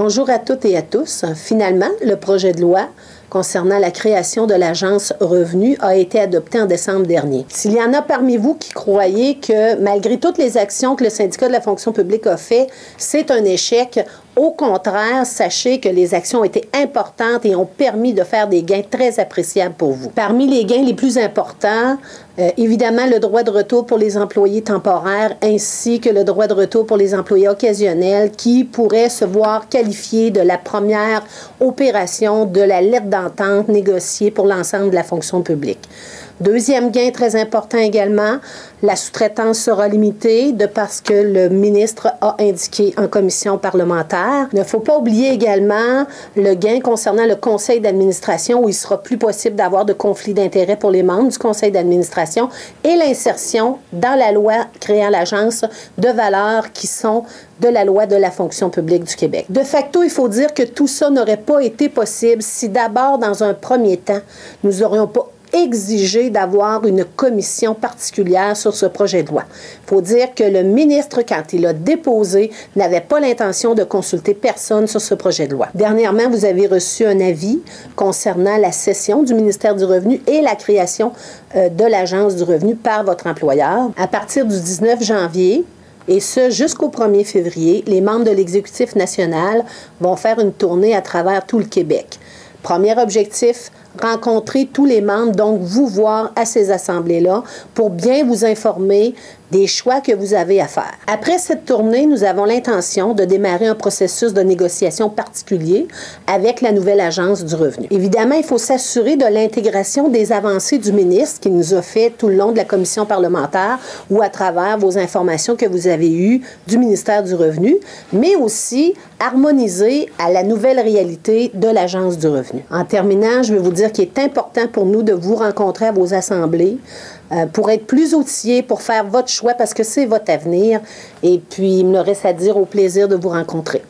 Bonjour à toutes et à tous. Finalement, le projet de loi concernant la création de l'Agence Revenu a été adopté en décembre dernier. S'il y en a parmi vous qui croyez que, malgré toutes les actions que le syndicat de la fonction publique a fait, c'est un échec, au contraire, sachez que les actions ont été importantes et ont permis de faire des gains très appréciables pour vous. Parmi les gains les plus importants, évidemment, le droit de retour pour les employés temporaires ainsi que le droit de retour pour les employés occasionnels qui pourraient se voir qualifiés de la première opération de la lettre d'entente négociée pour l'ensemble de la fonction publique. Deuxième gain très important également, la sous-traitance sera limitée de parce que le ministre a indiqué en commission parlementaire. Il ne faut pas oublier également le gain concernant le conseil d'administration où il sera plus possible d'avoir de conflits d'intérêts pour les membres du conseil d'administration et l'insertion dans la loi créant l'agence de valeurs qui sont de la loi de la fonction publique du Québec. De facto, il faut dire que tout ça n'aurait pas été possible si d'abord, dans un premier temps, nous n'aurions pas exigé d'avoir une commission particulière sur ce projet de loi. Il faut dire que le ministre, quand il a déposé, n'avait pas l'intention de consulter personne sur ce projet de loi. Dernièrement, vous avez reçu un avis concernant la cession du ministère du Revenu et la création de l'Agence du Revenu par votre employeur. À partir du 19 janvier, et ce, jusqu'au 1er février, les membres de l'exécutif national vont faire une tournée à travers tout le Québec. Premier objectif, rencontrer tous les membres, donc vous voir à ces assemblées-là pour bien vous informer des choix que vous avez à faire. Après cette tournée, nous avons l'intention de démarrer un processus de négociation particulier avec la nouvelle Agence du Revenu. Évidemment, il faut s'assurer de l'intégration des avancées du ministre qui nous a fait tout le long de la commission parlementaire ou à travers vos informations que vous avez eues du ministère du Revenu, mais aussi harmoniser à la nouvelle réalité de l'Agence du Revenu. En terminant, je vais vous dire qu'il est important pour nous de vous rencontrer à vos assemblées pour être plus outillés, pour faire votre choix parce que c'est votre avenir. Et puis, il me reste à dire au plaisir de vous rencontrer.